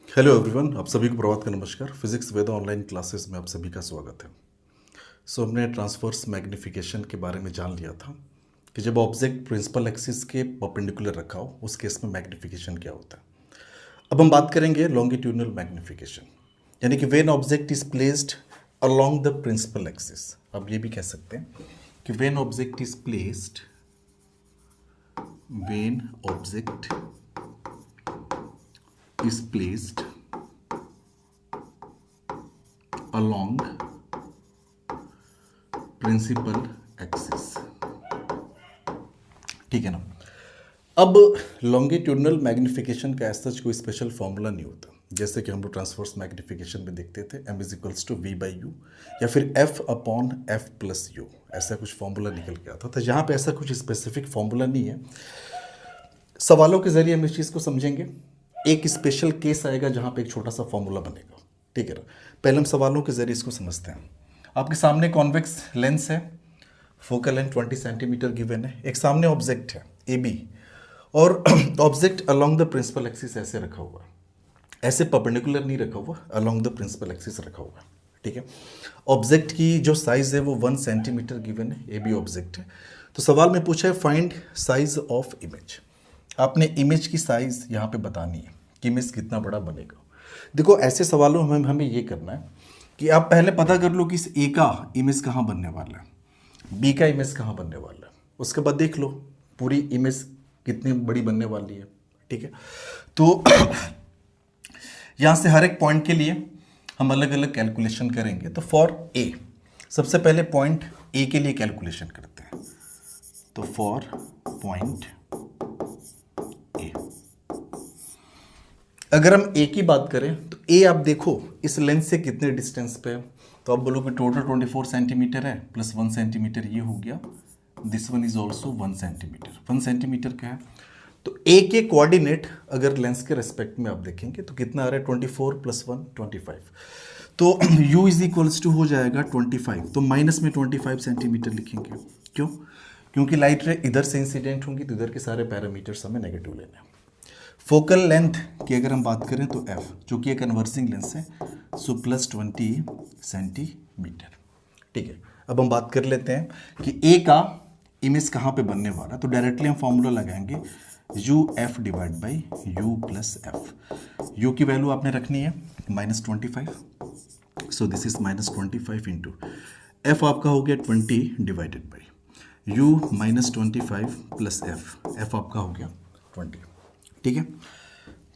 Hello everyone, आप सभी को प्रभात का नमस्कार। फिजिक्स वेदा ऑनलाइन क्लासेस में आप सभी का स्वागत है। हमने ट्रांसवर्स मैग्नीफिकेशन के बारे में जान लिया था कि जब ऑब्जेक्ट प्रिंसिपल एक्सिस के परपेंडिकुलर रखा हो उस केस में मैग्नीफिकेशन क्या होता है। अब हम बात करेंगे लॉन्गिट्यूडनल मैग्नीफिकेशन, यानी कि when object is placed along the principal axis. अब ये भी कह सकते हैं कि when object is placed along principal axis. ठीक है ना। अब लॉन्गिट्यूडनल मैग्नीफिकेशन का ऐसा कोई स्पेशल फॉर्मूला नहीं होता, जैसे कि हम लोग ट्रांसवर्स मैग्नीफिकेशन में देखते थे m is to v by u या फिर f upon f plus u, ऐसा कुछ फॉर्मूला निकल के आता था। यहाँ पे ऐसा कुछ स्पेसिफिक फॉर्मूला नहीं है। सवालों के जरिए हम इस चीज़ को समझेंगे। एक स्पेशल केस आएगा जहाँ पे एक छोटा सा फॉर्मूला बनेगा। ठीक है ना। पहले हम सवालों के जरिए इसको समझते हैं। आपके सामने कॉन्वेक्स लेंस है, फोकल लेंथ 20 सेंटीमीटर गिवन है, एक सामने ऑब्जेक्ट है ए बी, और object along the principal axis ऐसे रखा हुआ है, ऐसे परपेंडिकुलर नहीं रखा हुआ, अलोंग द प्रिंसिपल एक्सिस रखा हुआ है। ठीक है। ऑब्जेक्ट की जो साइज है वो 1 सेंटीमीटर गिवन है, ए बी ऑब्जेक्ट है। तो सवाल में पूछा है फाइंड साइज ऑफ इमेज। आपने इमेज की साइज यहाँ पे बतानी है कि इमेज कितना बड़ा बनेगा। देखो, ऐसे सवालों में हमें ये करना है कि आप पहले पता कर लो कि इस ए का इमेज कहाँ बनने वाला है, बी का इमेज कहाँ बनने वाला है, उसके बाद देख लो पूरी इमेज कितनी बड़ी बनने वाली है। ठीक है। तो यहाँ से हर एक पॉइंट के लिए हम अलग अलग कैलकुलेशन करेंगे। तो फॉर ए, सबसे पहले पॉइंट ए के लिए कैलकुलेशन करते हैं। तो फॉर पॉइंट ए, अगर हम ए की बात करें तो ए आप देखो इस लेंस से कितने डिस्टेंस पे है। तो आप बोलोगे टोटल 24 सेंटीमीटर है प्लस 1 सेंटीमीटर ये हो गया, this one is also 1 centimetre. 1 centimetre क्या है, तो ए के कोऑर्डिनेट अगर लेंस के रेस्पेक्ट में आप देखेंगे तो कितना आ रहा है, 24 प्लस 1 25। तो u इज इक्वल्स टू हो जाएगा 25, तो माइनस में 25 सेंटीमीटर लिखेंगे। क्यों? क्योंकि लाइट रे इधर से इंसिडेंट होंगी तो इधर के सारे पैरामीटर्स हमें नेगेटिव लेने हैं। फोकल लेंथ की अगर हम बात करें तो f, जो कि एक कन्वर्सिंग लेंस है, सो प्लस 20 सेंटीमीटर। ठीक है। अब हम बात कर लेते हैं कि a का इमेज कहाँ पे बनने वाला है। तो डायरेक्टली हम फॉर्मूला लगाएंगे you f divide by u plus F. You की वैल्यू आपने रखनी है -25, so this is -25 into F आपका हो गया 20 divided by you -25 plus F आपका हो गया 20। ठीक है।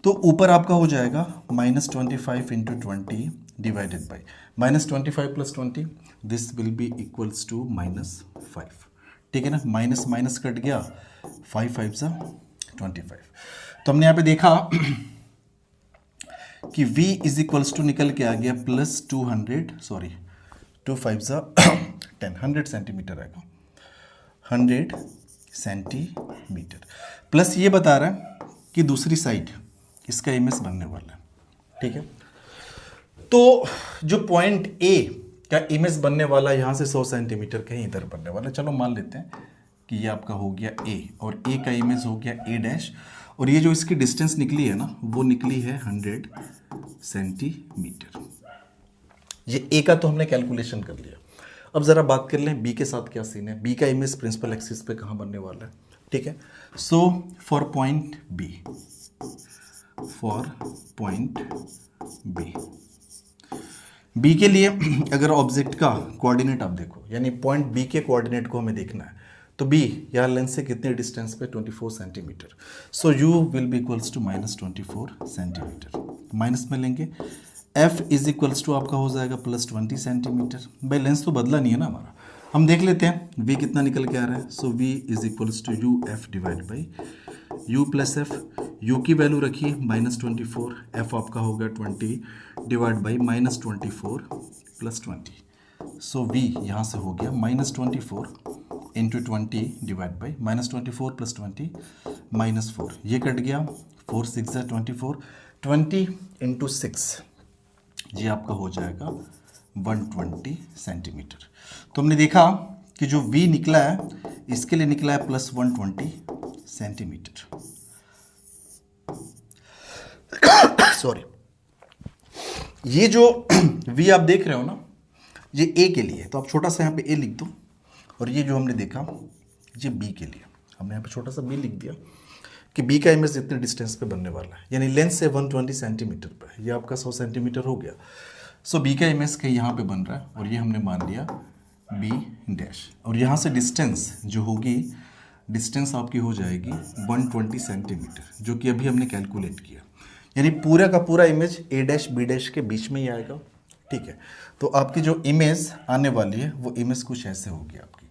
तो ऊपर आपका हो जाएगा -25 into 20 divided by -25 plus 20, this will be equals to -5। ठीक है ना। माइनस माइनस कट गया, 5 5 सा 25। तो हमने यहाँ पे देखा कि v इज इक्वल्स टू निकल के आ गया प्लस 2 5 सा 10, 100 सेंटीमीटर आएगा, 100 सेंटीमीटर। प्लस ये बता रहा है कि दूसरी साइड इसका इमेज बनने वाला है। ठीक है। तो जो पॉइंट ए का इमेज बनने वाला है यहाँ से 100 सेंटीमीटर कहीं इधर बनने वाला है। चलो मान लेते हैं कि ये आपका हो गया ए, और ए का इमेज हो गया ए डैश, और ये जो इसकी डिस्टेंस निकली है ना वो निकली है 100 सेंटीमीटर। ये ए का तो हमने कैलकुलेशन कर लिया। अब ज़रा बात कर लें बी के साथ क्या सीन है। बी का इमेज प्रिंसिपल एक्सिस पे कहाँ बनने वाला है। ठीक है। सो फॉर पॉइंट बी के लिए अगर ऑब्जेक्ट का कोऑर्डिनेट आप देखो, यानी पॉइंट बी के कोऑर्डिनेट को हमें देखना है, तो बी यहाँ लेंस से कितने डिस्टेंस पे 24 centimetre. So u will be equals to -24 centimetre. Minus में लेंगे, एफ इज इक्वल्स टू आपका हो जाएगा प्लस 20 सेंटीमीटर। भाई लेंस तो बदला नहीं है ना हमारा। हम देख लेते हैं v कितना निकल के आ रहा है। So v is equals to u f divide by u plus f. u की वैल्यू रखिए -24, f आपका हो गया 20 divide by -24 plus 20। So v यहाँ से हो गया -24 इंटू 20 डिवाइड बाई -24 प्लस 20 -4, ये कट गया, 4 6 24, 20 इंटू 6 ये आपका हो जाएगा 120 सेंटीमीटर। तो हमने देखा कि जो v निकला है इसके लिए निकला है प्लस 120 सेंटीमीटर। सॉरी। ये जो v आप देख रहे हो ना, ये a के लिए, तो आप छोटा सा यहाँ पे a लिख दो, और ये जो हमने देखा ये b के लिए, हमने यहाँ पे छोटा सा b लिख दिया कि b का इमेज इतने डिस्टेंस पे बनने वाला है, यानी लेंथ से 120 सेंटीमीटर पे, ये आपका 100 सेंटीमीटर हो गया। सो b का इमेज कहीं यहाँ पे बन रहा है, और ये हमने मान लिया b डैश, और यहाँ से डिस्टेंस जो होगी, डिस्टेंस आपकी हो जाएगी 120 सेंटीमीटर, जो कि अभी हमने कैलकुलेट किया, यानी पूरा का पूरा image a dash b dash के बीच में ही आएगा। ठीक है, तो आपकी जो इमेज आने वाली है वो इमेज कुछ ऐसे होगी आपकी,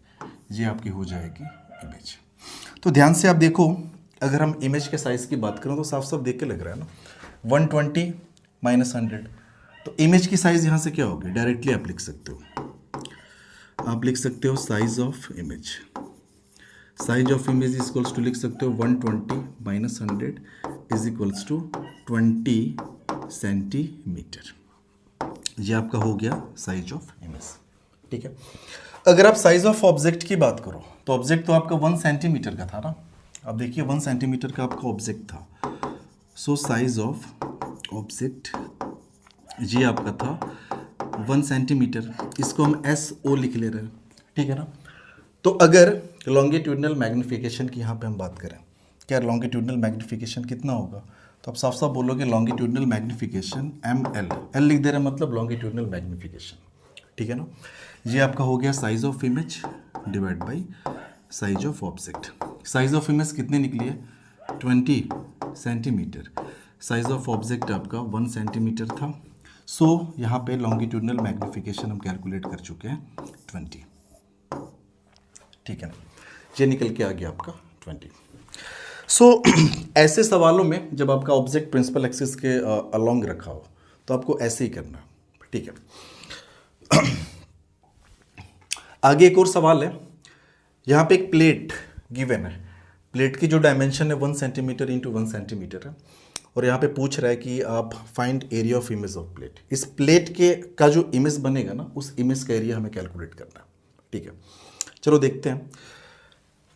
ये आपकी हो जाएगी इमेज। तो ध्यान से आप देखो, अगर हम इमेज के साइज़ की बात करें तो साफ साफ देख के लग रहा है ना, 120 माइनस 100, तो इमेज की साइज़ यहाँ से क्या होगी, डायरेक्टली आप लिख सकते हो, आप लिख सकते हो size of image, size of image is equals to लिख सकते हो 120 minus 100 is equals to 20 centimetre. ये आपका हो गया साइज ऑफ इमेज। ठीक है, अगर आप साइज ऑफ ऑब्जेक्ट की बात करो तो ऑब्जेक्ट तो आपका 1 सेंटीमीटर का था ना, अब देखिए 1 सेंटीमीटर का आपका ऑब्जेक्ट था, सो साइज ऑफ ऑब्जेक्ट ये आपका था 1 सेंटीमीटर, इसको हम SO लिख ले रहे हैं। ठीक है ना, तो अगर लॉन्गिट्यूडनल मैग्नीफिकेशन की यहाँ पे हम बात करें, क्या लॉन्गिट्यूडनल मैग्नीफिकेशन कितना होगा, तो आप साफ साफ बोलोगे लॉन्गिट्यूडनल मैग्नीफिकेशन ML, L लिख दे रहे हैं मतलब लॉन्गिट्यूडनल मैग्नीफिकेशन। ठीक है ना, ये आपका हो गया size of image divide by size of object. Size of image कितने निकली है, 20 सेंटीमीटर, साइज ऑफ ऑब्जेक्ट आपका 1 सेंटीमीटर था। सो यहाँ पे लॉन्गिट्यूडनल मैग्नीफिकेशन हम कैलकुलेट कर चुके हैं 20। ठीक है ना, ये निकल के आ गया आपका 20। सो ऐसे सवालों में जब आपका ऑब्जेक्ट प्रिंसिपल एक्सिस के अलोंग रखा हो तो आपको ऐसे ही करना है। ठीक है, आगे एक और सवाल है, यहाँ पे एक प्लेट गिवन है, प्लेट की जो डायमेंशन है 1 सेंटीमीटर इंटू 1 सेंटीमीटर है, और यहाँ पे पूछ रहा है कि आप find area of image of plate. इस प्लेट के का जो इमेज बनेगा ना, उस इमेज का एरिया हमें कैलकुलेट करना है। ठीक है, चलो देखते हैं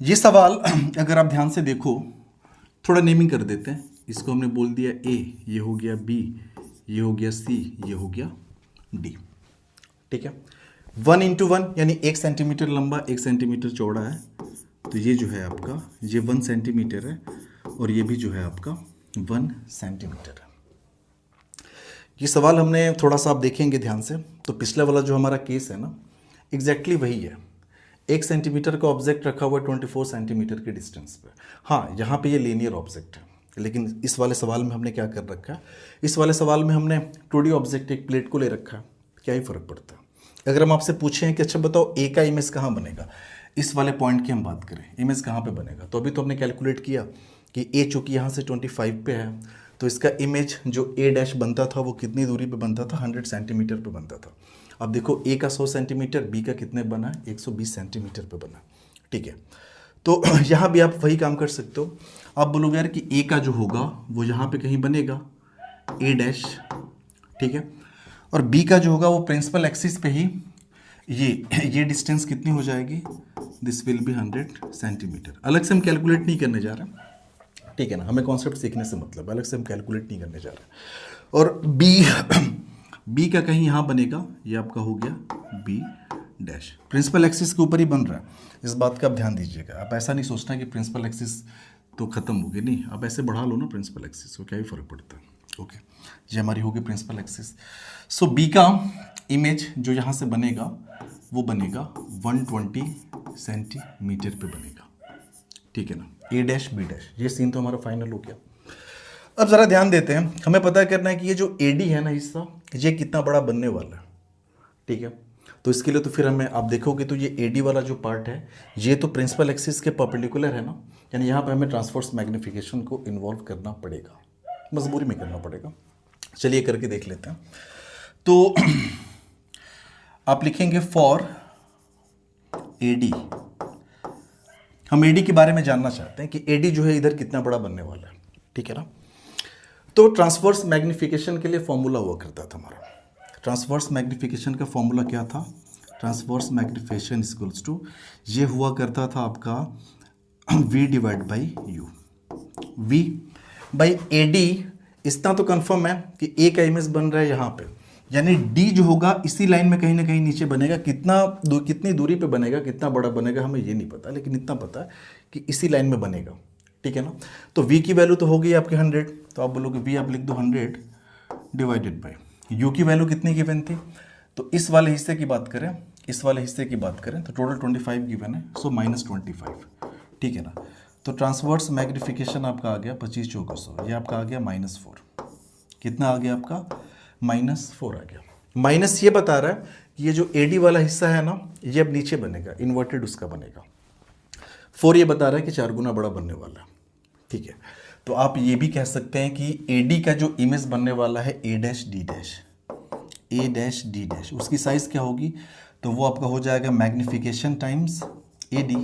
ये सवाल। अगर आप ध्यान से देखो, थोड़ा नेमिंग कर देते हैं, इसको हमने बोल दिया A, ये हो गया B, ये हो गया C, ये हो गया D। ठीक है, 1 इंटू 1 यानी 1 सेंटीमीटर लंबा 1 सेंटीमीटर चौड़ा है, तो ये जो है आपका ये 1 सेंटीमीटर है, और ये भी जो है आपका 1 सेंटीमीटर है। ये सवाल हमने थोड़ा सा आप देखेंगे ध्यान से, तो पिछले वाला जो हमारा केस है ना, एग्जैक्टली वही है। 1 सेंटीमीटर का ऑब्जेक्ट रखा हुआ है 24 सेंटीमीटर के डिस्टेंस पे। हाँ, यहाँ पे ये लीनियर ऑब्जेक्ट है, लेकिन इस वाले सवाल में हमने क्या कर रखा है, इस वाले सवाल में हमने 2D ऑब्जेक्ट एक प्लेट को ले रखा है, क्या ही फर्क पड़ता है। अगर हम आपसे पूछें कि अच्छा बताओ A का इमेज कहाँ बनेगा, इस वाले पॉइंट की हम बात करें, इमेज कहाँ पे बनेगा, तो अभी तो हमने कैलकुलेट किया कि A चूँकि यहाँ से 25 पे है, तो इसका इमेज जो A डैश बनता था वो कितनी दूरी पे बनता था, 100 सेंटीमीटर पे बनता था। अब देखो A का 100 सेंटीमीटर, B का कितने बना है, 120 सेंटीमीटर पे बना। ठीक है, तो यहाँ भी आप वही काम कर सकते हो, आप बोलोगे यार कि A का जो होगा वो यहाँ पे कहीं बनेगा A डैश। ठीक है, और B का जो होगा वो प्रिंसिपल एक्सिस पे ही, ये डिस्टेंस कितनी हो जाएगी, दिस विल बी 100 सेंटीमीटर। अलग से हम कैलकुलेट नहीं करने जा रहे, ठीक है ना, हमें कॉन्सेप्ट सीखने से मतलब, अलग से हम कैलकुलेट नहीं करने जा रहे। और B का कहीं यहाँ बनेगा, ये आपका हो गया B डैश, प्रिंसिपल एक्सिस के ऊपर ही बन रहा है, इस बात का आप ध्यान दीजिएगा। आप ऐसा नहीं सोचना कि प्रिंसिपल एक्सिस तो खत्म हो गई, नहीं, आप ऐसे बढ़ा लो ना प्रिंसिपल एक्सिस को, क्या ही फर्क पड़ता है। ओके, ये हमारी होगी प्रिंसिपल एक्सिस। सो B का इमेज जो यहाँ से बनेगा वो बनेगा 120 सेंटीमीटर पे बनेगा। ठीक है ना, A डैश B डैश, ये सीन तो हमारा फाइनल हो गया। अब ज़रा ध्यान देते हैं, हमें पता करना है कि ये जो AD है ना हिस्सा, ये कितना बड़ा बनने वाला है। ठीक है, तो इसके लिए तो फिर हमें, आप देखोगे तो ये AD वाला जो पार्ट है ये तो प्रिंसिपल एक्सिस के परपेंडिकुलर है ना, यानी यहाँ पे हमें ट्रांसवर्स मैग्नीफिकेशन को इन्वॉल्व करना पड़ेगा, मजबूरी में करना पड़ेगा। चलिए करके देख लेते हैं। तो आप लिखेंगे फॉर AD, हम AD के बारे में जानना चाहते हैं कि AD जो है इधर कितना बड़ा बनने वाला है। ठीक है ना, तो ट्रांसवर्स मैग्नीफिकेशन के लिए फॉर्मूला हुआ करता था हमारा, ट्रांसवर्स मैग्नीफिकेशन का फॉर्मूला क्या था, ट्रांसवर्स मैग्नीफिकेशन इक्वल्स टू, ये हुआ करता था आपका V divide by U। V by AD, इतना तो कंफर्म है कि A का इमेज बन रहा है यहाँ पे, यानी डी जो होगा इसी लाइन में कहीं ना कहीं नीचे बनेगा। कितनी दूरी पे बनेगा, कितना बड़ा बनेगा हमें ये नहीं पता, लेकिन इतना पता है कि इसी लाइन में बनेगा, ठीक है ना। तो v की वैल्यू तो हो गई आपकी 100, तो आप बोलोगे v आप लिख दो 100 डिवाइडेड बाई u की वैल्यू कितनी गिवन थी। तो इस वाले हिस्से की बात करें, तो टोटल 25 गिवन है, सो -25, ठीक है ना। तो ट्रांसवर्स मैग्निफिकेशन आपका आ गया 25 चौका 100, ये आपका आ गया -4। कितना आ गया आपका? -4 आ गया। माइनस ये बता रहा है कि ये जो AD वाला हिस्सा है ना, ये अब नीचे बनेगा, इन्वर्टेड उसका बनेगा। 4 ये बता रहा है कि 4 गुना बड़ा बनने वाला है, ठीक है। तो आप ये भी कह सकते हैं कि AD का जो इमेज बनने वाला है A डैश D डैश, उसकी साइज क्या होगी? तो वो आपका हो जाएगा मैग्निफिकेशन टाइम्स AD।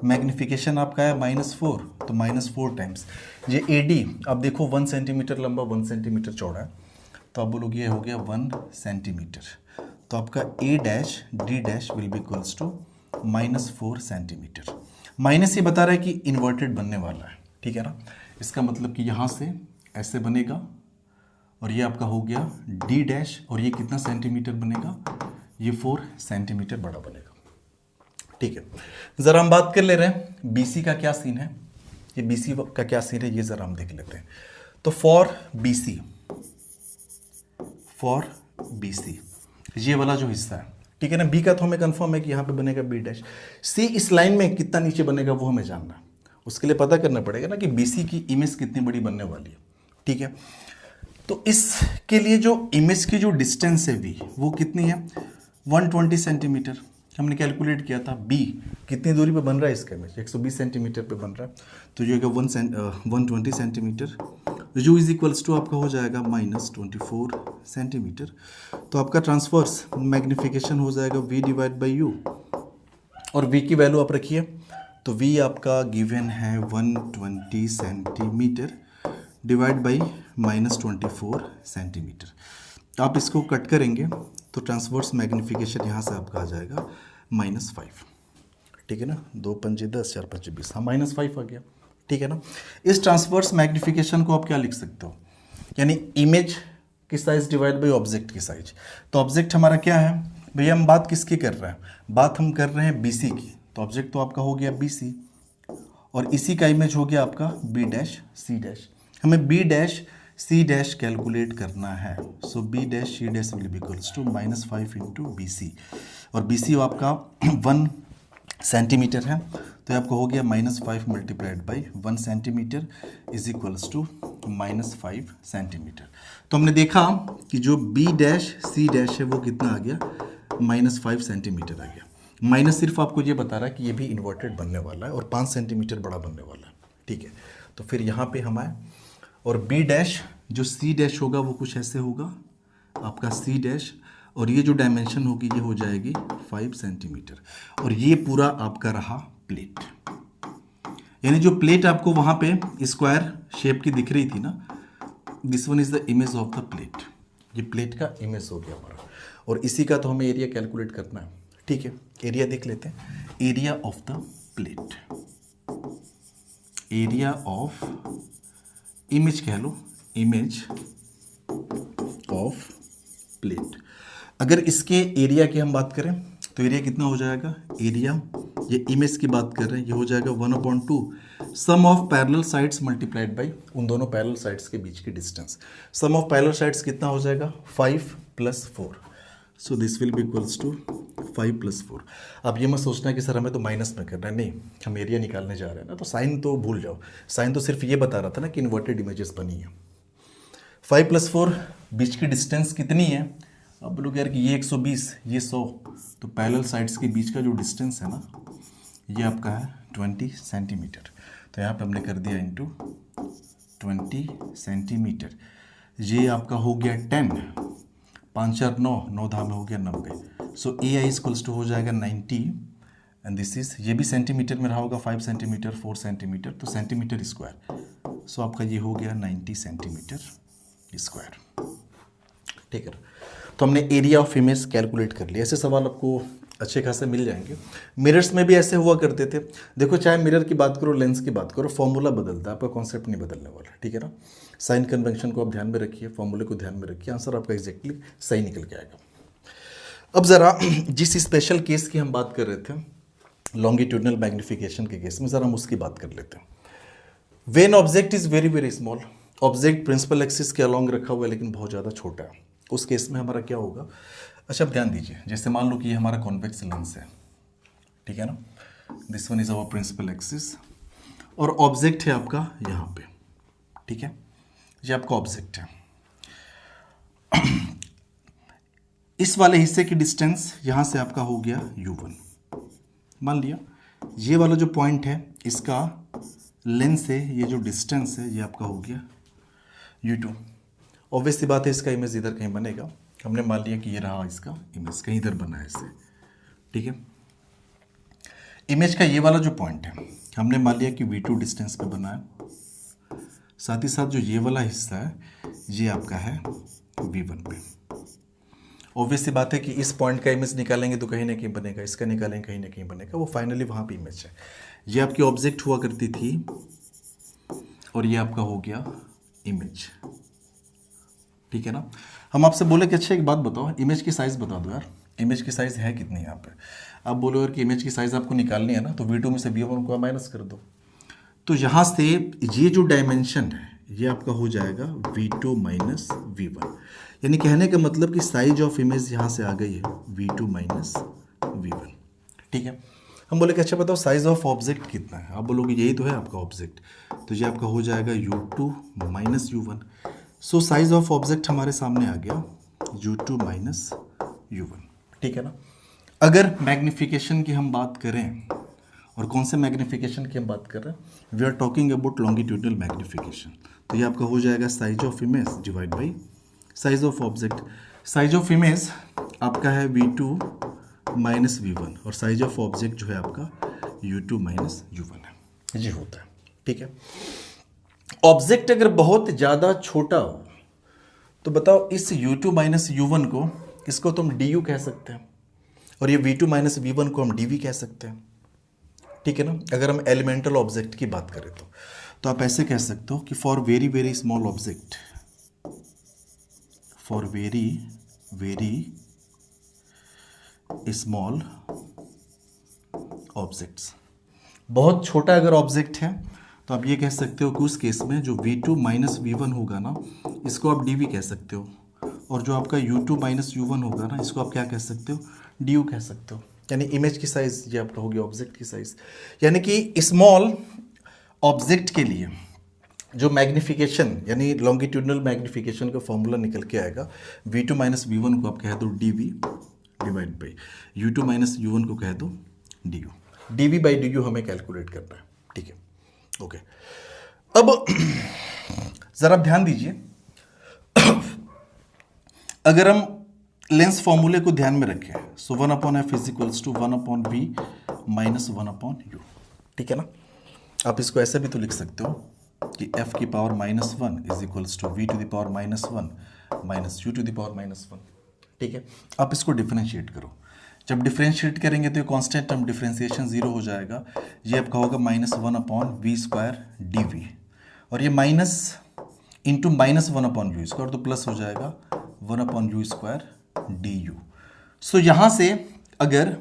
मैग्निफिकेशन आपका है -4, तो -4 टाइम्स ये AD। अब देखो 1 सेंटीमीटर लंबा, 1 सेंटीमीटर चौड़ा है, तो आप बोलोगे ये हो गया 1 सेंटीमीटर। तो आपका A dash D dash will be equals to -4 centimetre. Minus ये बता रहा है कि इन्वर्टेड बनने वाला है, ठीक है ना। इसका मतलब कि यहाँ से ऐसे बनेगा, और ये आपका हो गया D डैश, और ये कितना सेंटीमीटर बनेगा? ये 4 सेंटीमीटर बड़ा बनेगा, ठीक है। ज़रा हम बात कर ले रहे हैं BC का क्या सीन है। ये BC का क्या सीन है ये ज़रा हम देख लेते हैं। तो फॉर BC ये वाला जो हिस्सा है, ठीक है ना। B का तो हमें कंफर्म है कि यहाँ पे बनेगा B डैश। C इस लाइन में कितना नीचे बनेगा वो हमें जानना है। उसके लिए पता करना पड़ेगा ना कि BC की इमेज कितनी बड़ी बनने वाली है, ठीक है। तो इसके लिए जो इमेज की जो डिस्टेंस है V, वो कितनी है? 120 सेंटीमीटर। हमने कैलकुलेट किया था B कितनी दूरी पे बन रहा है इसका इमेज, 120 सेंटीमीटर पे बन रहा है, तो ये होगा 120 centimetre. U is equals to आपका हो जाएगा -24 सेंटीमीटर। तो आपका ट्रांसवर्स मैग्निफिकेशन हो जाएगा V डिवाइड बाई U, और V की वैल्यू आप रखिए। तो V आपका गिवन है 120 सेंटीमीटर डिवाइड बाई -24 सेंटीमीटर। तो आप इसको कट करेंगे तो ट्रांसवर्स मैग्निफिकेशन यहाँ से आपका आ जाएगा -5, ठीक है ना। 2 पंजे 10, 4 पंजे 20, हाँ -5 आ गया, ठीक है ना। इस ट्रांसवर्स मैग्निफिकेशन को आप क्या लिख सकते हो? यानी इमेज की साइज डिवाइड बाई ऑब्जेक्ट की साइज। तो ऑब्जेक्ट हमारा क्या है भैया? हम बात किसकी कर रहे हैं? बात हम कर रहे हैं BC की। तो ऑब्जेक्ट तो आपका हो गया BC, और इसी का इमेज हो गया आपका B डैश C डैश। हमें B dash C dash calculate करना है, so B dash C dash will be equals to -5 into BC, और BC आपका 1 सेंटीमीटर है, तो आपको हो गया -5 multiplied by 1 centimetre is equals to -5 centimetre. तो हमने देखा कि जो B डैश C डैश है वो कितना आ गया? -5 सेंटीमीटर आ गया। माइनस सिर्फ आपको ये बता रहा है कि ये भी इन्वर्टेड बनने वाला है और 5 सेंटीमीटर बड़ा बनने वाला है, ठीक है। तो फिर यहाँ पे हम आए, और B डैश जो C डैश होगा वो कुछ ऐसे होगा आपका C डैश, और ये जो डायमेंशन होगी ये हो जाएगी 5 सेंटीमीटर, और ये पूरा आपका रहा प्लेट। यानी जो प्लेट आपको वहाँ पे स्क्वायर शेप की दिख रही थी ना, this one is the image of the plate. ये प्लेट का इमेज हो गया हमारा, और इसी का तो हमें एरिया कैलकुलेट करना है, ठीक है। एरिया देख लेते हैं, area of the plate, area of image कह लो, इमेज ऑफ प्लेट। अगर इसके एरिया की हम बात करें तो एरिया कितना हो जाएगा? एरिया, ये इमेज की बात कर रहे हैं, ये हो जाएगा 1/2 sum of parallel sides multiplied by उन दोनों पैरेलल साइड्स के बीच की distance. Sum of parallel sides कितना हो जाएगा? 5 + 4, so this will be equals to 5 + 4। अब ये मत सोचना कि सर हमें तो माइनस में करना है, नहीं, हम एरिया निकालने जा रहे हैं ना, तो साइन तो भूल जाओ। साइन तो सिर्फ ये बता रहा था ना कि इन्वर्टेड इमेजेस बनी है। 5 + 4 बीच की डिस्टेंस कितनी है? अब बोलोगे यार कि ये 120, ये 100, तो पैरेलल साइड्स के बीच का जो डिस्टेंस है ना, ये आपका है 20 सेंटीमीटर। तो यहाँ पे हमने कर दिया इंटू 20 सेंटीमीटर। ये आपका हो गया 10, 5 4 9, 9 धाम में हो गया 90। सो AI इक्वल्स टू हो जाएगा 90, एंड दिस इज, ये भी सेंटीमीटर में रहा होगा, 5 सेंटीमीटर 4 सेंटीमीटर, तो सेंटीमीटर स्क्वायर। सो आपका ये हो गया 90 सेंटीमीटर स्क्वायर, ठीक है। तो हमने एरिया ऑफ इमेज कैलकुलेट कर लिया। ऐसे सवाल आपको अच्छे खासे मिल जाएंगे। मिरर्स में भी ऐसे हुआ करते थे। देखो चाहे मिरर की बात करो लेंस की बात करो, फॉर्मूला बदलता है, आपका कॉन्सेप्ट नहीं बदलने वाला, ठीक है ना। साइन कन्वेंशन को आप ध्यान में रखिए, फॉर्मूले को ध्यान में रखिए, आंसर आपका एग्जैक्टली सही निकल के आएगा। अब ज़रा जिस स्पेशल केस की हम बात कर रहे थे, लॉन्गिट्यूडनल मैग्निफिकेशन के केस में, ज़रा हम उसकी बात कर लेते हैं। When object is very very small, object principal axis के अलॉन्ग रखा हुआ है लेकिन बहुत ज़्यादा छोटा है, उस केस में हमारा क्या होगा। अच्छा अब ध्यान दीजिए, जैसे मान लो कि ये हमारा कॉन्वेक्स लेंस है, ठीक है ना, this one is our principal axis, और ऑब्जेक्ट है आपका यहाँ पे, ठीक है, ये आपका ऑब्जेक्ट है। इस वाले हिस्से की डिस्टेंस यहाँ से आपका हो गया u1, मान लिया ये वाला जो पॉइंट है इसका लेंस से ये जो डिस्टेंस है ये आपका हो गया u2। ऑब्वियस सी बात है इसका इमेज इधर कहीं बनेगा, हमने मान लिया कि ये रहा इसका इमेज, कहीं इधर बना है इससे, ठीक है। इमेज का ये वाला जो पॉइंट है हमने मान लिया कि v2 डिस्टेंस पे बना है, साथ ही साथ जो ये वाला हिस्सा है ये आपका है v1 पे। ऑब्वियस सी बात है कि इस पॉइंट का इमेज निकालेंगे तो कहीं ना कहीं बनेगा, इसका निकालेंगे कहीं ना कहीं बनेगा, वो फाइनली वहाँ पे इमेज है। ये आपकी ऑब्जेक्ट हुआ करती थी और ये आपका हो गया इमेज, ठीक है ना। हम आपसे बोले कि अच्छा एक बात बताओ, इमेज की साइज़ बता दो यार, इमेज की साइज़ है कितनी यहाँ पे। आप बोलो यार कि इमेज की साइज़ आपको निकालनी है ना, तो v2 में से v1 को माइनस कर दो, तो यहाँ से ये जो डायमेंशन है ये आपका हो जाएगा v2 माइनस v1, यानी कहने का मतलब कि साइज ऑफ इमेज यहाँ से आ गई है v2 माइनस v1, ठीक है। हम बोले कि अच्छा बताओ साइज ऑफ ऑब्जेक्ट कितना है, आप बोलोगे यही तो है आपका ऑब्जेक्ट, तो ये आपका हो जाएगा u2 minus u1। So size of object हमारे सामने आ गया u2 माइनस u1, ठीक है ना। अगर मैग्निफिकेशन की हम बात करें, और कौन से मैग्निफिकेशन की हम बात कर रहे हैं, we are talking about longitudinal magnification, तो ये आपका हो जाएगा size of image divide by size of object. Size of image आपका है v2 माइनस v1 और साइज ऑफ ऑब्जेक्ट जो है आपका u2 माइनस u1 है, ये होता है, ठीक है। ऑब्जेक्ट अगर बहुत ज़्यादा छोटा हो तो बताओ इस u2 माइनस u1 को, इसको तो हम du कह सकते हैं, और ये v2 माइनस v1 को हम dv कह सकते हैं, ठीक है ना। अगर हम एलिमेंटल ऑब्जेक्ट की बात करें तो आप ऐसे कह सकते हो कि for very very small object, for very very small objects, बहुत छोटा अगर ऑब्जेक्ट है तो आप ये कह सकते हो कि उस केस में जो v2 माइनस v1 होगा ना, इसको आप dv कह सकते हो, और जो आपका u2 माइनस u1 होगा ना, इसको आप क्या कह सकते हो, du कह सकते हो। यानी इमेज की साइज ये आपका हो गया ऑब्जेक्ट की साइज, यानी कि स्मॉल ऑब्जेक्ट के लिए जो मैग्निफिकेशन यानी लॉन्गिट्यूडनल मैग्निफिकेशन का फॉर्मूला निकल के आएगा, v2 माइनस v1 को आप कह दो dv divide by u2 minus u1 को कह दो du, dv बाई du हमें कैलकुलेट करना है, ठीक है, ओके। अब जरा ध्यान दीजिए, अगर हम लेंस फॉर्मूले को ध्यान में रखें, so 1/f is equals to 1/v minus 1/u, ठीक है ना। आप इसको ऐसे भी तो लिख सकते हो कि f की power -1 is equals to v to the power -1 minus u to the power -1, ठीक है। आप इसको डिफरेंशिएट करो, जब डिफरेंशिएट करेंगे तो ये कांस्टेंट टर्म डिफरेंशिएशन जीरो हो जाएगा, ये आपका होगा -1/v² dv, और ये माइनस इंटू -1/u² तो प्लस हो जाएगा 1/u² du। सो यहां से अगर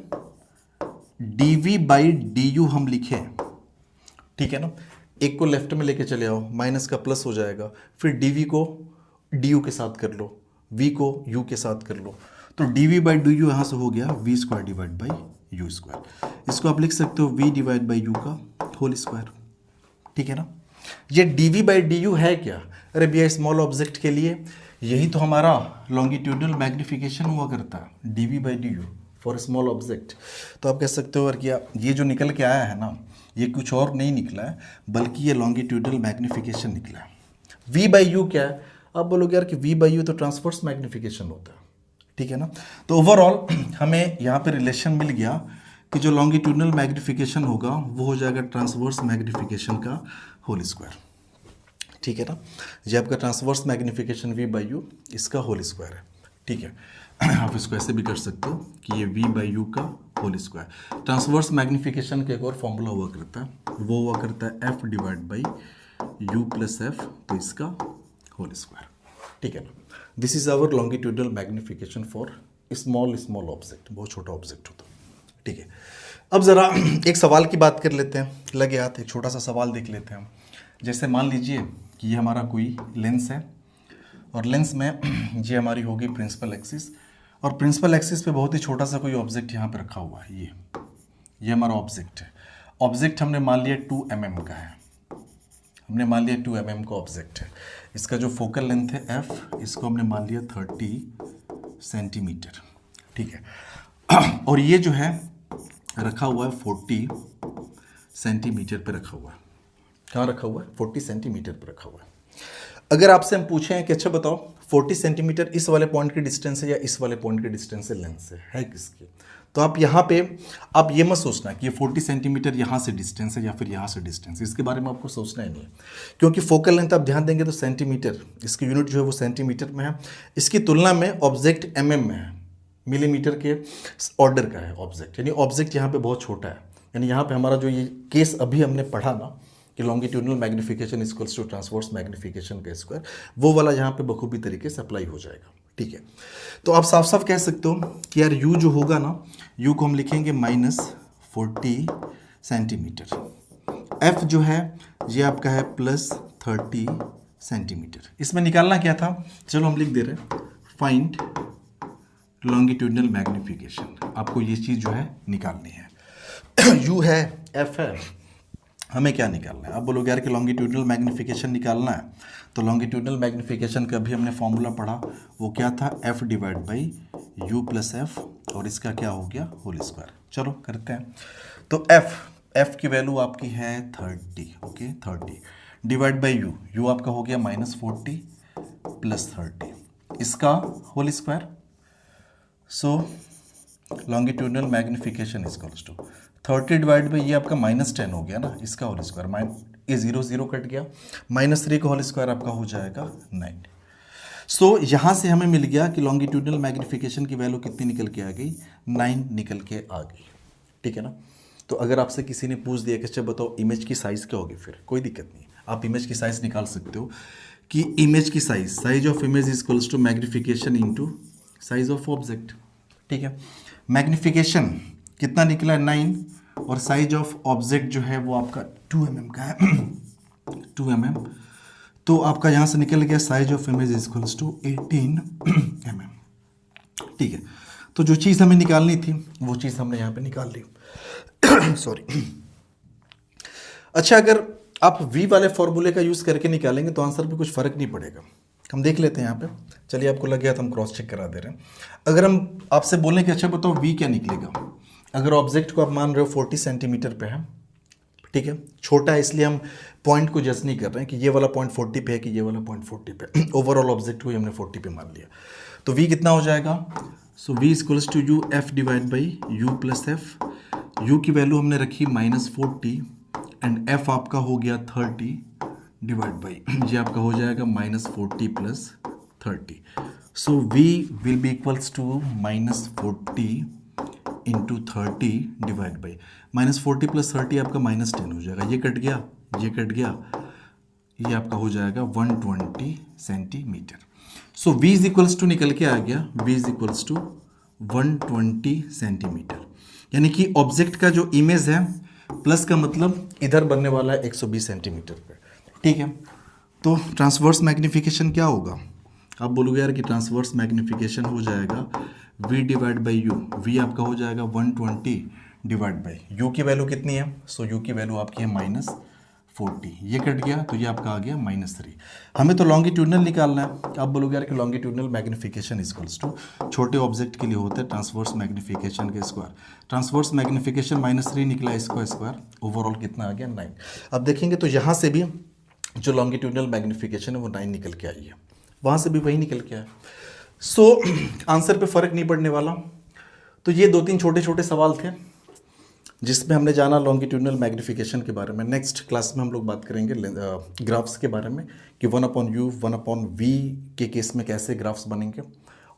dv बाई du हम लिखें, ठीक है ना, एक को लेफ्ट में लेके चले आओ, माइनस का प्लस हो जाएगा, फिर dv को du के साथ कर लो, v को u के साथ कर लो, तो dv बाई du यहां से हो गया v² डिवाइड बाई u²। इसको आप लिख सकते हो v डिवाइड बाई u का होल स्क्वायर, ठीक है ना। ये dv बाई du है क्या, अरे भैया स्मॉल ऑब्जेक्ट के लिए यही तो हमारा लॉन्गिट्यूडनल मैग्निफिकेशन हुआ करता है, dv by du for small object. तो आप कह सकते हो यार क्या ये जो निकल के आया है ना, ये कुछ और नहीं निकला है बल्कि ये लॉन्गिट्यूडनल मैग्निफिकेशन निकला है। v बाई u क्या है, आप बोलोगे यार कि v बाई u तो ट्रांसवर्स मैग्निफिकेशन होता है, ठीक है ना। तो ओवरऑल हमें यहाँ पे रिलेशन मिल गया कि जो लॉन्गिट्यूडनल मैग्निफिकेशन होगा वो हो जाएगा ट्रांसवर्स मैग्निफिकेशन का होल स्क्वायर, ठीक है ना। ये आपका transverse magnification v by u इसका होल स्क्वायर है, ठीक है। आप इसको ऐसे भी कर सकते हो कि ये v बाई यू का होल स्क्वायर। ट्रांसवर्स मैग्नीफिकेशन का एक और फॉर्मूला हुआ करता है, वो हुआ करता है f divide by u plus f, तो इसका होल स्क्वायर। ठीक है ना। This is our longitudinal magnification for small object, बहुत छोटा ऑब्जेक्ट होता है। ठीक है, अब ज़रा एक सवाल की बात कर लेते हैं, लगे हाथ एक छोटा सा सवाल देख लेते हैं हम। जैसे मान लीजिए कि ये हमारा कोई लेंस है और लेंस में ये हमारी होगी प्रिंसिपल एक्सिस, और प्रिंसिपल एक्सिस पे बहुत ही छोटा सा कोई ऑब्जेक्ट यहाँ पे रखा हुआ है। ये हमारा ऑब्जेक्ट है। ऑब्जेक्ट हमने मान लिया 2 mm का है, हमने मान लिया 2 mm का ऑब्जेक्ट है। इसका जो फोकल लेंथ है f, इसको हमने मान लिया 30 सेंटीमीटर। ठीक है, और ये जो है रखा हुआ है 40 सेंटीमीटर पे रखा हुआ है। कहाँ रखा हुआ है? 40 सेंटीमीटर पे रखा हुआ है। अगर आपसे हम पूछें कि अच्छा बताओ 40 सेंटीमीटर इस वाले पॉइंट की डिस्टेंस है या इस वाले पॉइंट की डिस्टेंस है लेंस से, है किसकी? तो आप यहाँ पे आप ये मत सोचना कि ये 40 सेंटीमीटर यहाँ से डिस्टेंस है या फिर यहाँ से डिस्टेंस है, इसके बारे में आपको सोचना ही नहीं है, क्योंकि फोकल लेंथ आप ध्यान देंगे तो सेंटीमीटर, इसकी यूनिट जो है वो सेंटीमीटर में है। इसकी तुलना में ऑब्जेक्ट mm में है, मिलीमीटर के ऑर्डर का है ऑब्जेक्ट, यानी ऑब्जेक्ट यहाँ पे बहुत छोटा है। यानी यहाँ पे हमारा जो ये केस अभी हमने पढ़ा ना कि longitudinal magnification equals to transverse magnification का स्क्वायर, वो वाला यहाँ पे बखूबी तरीके से अप्लाई हो जाएगा। ठीक है, तो आप साफ साफ कह सकते हो कि यार u जो होगा ना, u को हम लिखेंगे -40 सेंटीमीटर, f जो है ये आपका है +30 सेंटीमीटर। इसमें निकालना क्या था, चलो हम लिख दे रहे हैं, फाइंड लॉन्गिट्यूडनल मैग्नीफिकेशन। आपको ये चीज़ जो है निकालनी है। u है, f है, हमें क्या निकालना है? आप बोलोगे यार कि लॉन्गिट्यूडनल मैग्नीफिकेशन निकालना है, तो लॉन्गिट्यूडनल मैग्नीफिकेशन का भी हमने फॉर्मूला पढ़ा, वो क्या था? f divide by u plus f, और इसका क्या हो गया? Whole square. चलो करते हैं। तो f की वैल्यू आपकी है 30, ओके 30 डिवाइड बाई यू आपका हो गया -40 प्लस 30, इसका whole square. So longitudinal magnification equals to 30 divide by ये आपका -10 हो गया ना, इसका होल स्क्वायर, ये 0 कट गया, -3 का होल स्क्वायर आपका हो जाएगा 9। सो यहाँ से हमें मिल गया कि लॉन्गिट्यूडनल मैग्नीफिकेशन की वैल्यू कितनी निकल के आ गई? 9 निकल के आ गई। ठीक है ना। तो अगर आपसे किसी ने पूछ दिया कि अच्छा बताओ इमेज की साइज़ क्या होगी, फिर कोई दिक्कत नहीं, आप इमेज की साइज़ निकाल सकते हो कि इमेज की size of image is equals to magnification into size of object. ठीक है, मैग्नीफिकेशन कितना निकला है? 9, और साइज ऑफ ऑब्जेक्ट जो है वो आपका 2 mm का है। 2 mm, तो आपका यहाँ से निकल गया size of image is equals to 18 mm। ठीक है, तो जो चीज़ हमें निकालनी थी वो चीज़ हमने यहाँ पे निकाल ली। सॉरी। अच्छा, अगर आप v वाले फॉर्मूले का यूज़ करके निकालेंगे तो आंसर पे कुछ फ़र्क नहीं पड़ेगा। हम देख लेते हैं यहाँ पे, चलिए आपको लग गया तो हम क्रॉस चेक करा दे रहे हैं। अगर हम आपसे बोलें कि अच्छा बताओ v क्या निकलेगा, अगर ऑब्जेक्ट को आप मान रहे हो 40 सेंटीमीटर पे है, ठीक है, छोटा है इसलिए हम पॉइंट को जज नहीं कर रहे हैं कि ये वाला पॉइंट 40 पे है कि ये वाला पॉइंट 40 पे, ओवरऑल ऑब्जेक्ट को ही हमने 40 पे मान लिया। तो v कितना हो जाएगा? So v equals to u f divide by u plus f. u की वैल्यू हमने रखी -40 एंड f आपका हो गया 30 डिवाइड बाई ये आपका हो जाएगा -40 plus 30। So v will be equals to -40 into 30 divide by -40 plus 30 आपका -10 हो जाएगा, ये कट गया, ये कट गया, ये आपका हो जाएगा 120 centimetre. So v is equals to निकल के आ गया, v is equals to 120 centimetre, यानी कि ऑब्जेक्ट का जो इमेज है प्लस का मतलब इधर बनने वाला है 120 सेंटीमीटर पे। ठीक है, तो ट्रांसवर्स मैग्नीफिकेशन क्या होगा? आप बोलोगे यार कि ट्रांसवर्स मैग्नीफिकेशन हो जाएगा v divide by you, v आपका हो जाएगा 120 डिवाइड बाई यू की वैल्यू कितनी है? सो यू की वैल्यू आपकी है -40, ये कट गया तो ये आपका आ गया -3। हमें तो लॉन्गिट्यूडनल निकालना है। आप बोलोगे यार कि लॉन्गिट्यूडनल मैग्नीफिकेशन इक्वल्स टू छोटे ऑब्जेक्ट के लिए होता है ट्रांसवर्स मैग्नीफिकेशन के स्क्वायर, ट्रांसवर्स मैग्नीफिकेशन -3 निकला, इसका स्क्वायर, ओवरऑल कितना आ गया? 9। अब देखेंगे तो यहाँ से भी जो लॉन्गिट्यूडनल मैग्नीफिकेशन है वो 9 निकल के आई है, वहाँ से भी वही निकल के आया। सो आंसर पे फ़र्क नहीं पड़ने वाला। तो ये 2-3 छोटे छोटे सवाल थे जिसमें हमने जाना लॉन्गिट्यूडनल मैग्नीफिकेशन के बारे में। नेक्स्ट क्लास में हम लोग बात करेंगे ग्राफ्स के बारे में कि 1/u 1/v के केस में कैसे ग्राफ्स बनेंगे,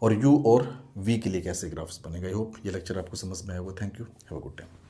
और यू और वी के लिए कैसे ग्राफ्स बनेगा। आई होप ये लेक्चर आपको समझ में आया होगा। Thank you, have a good day.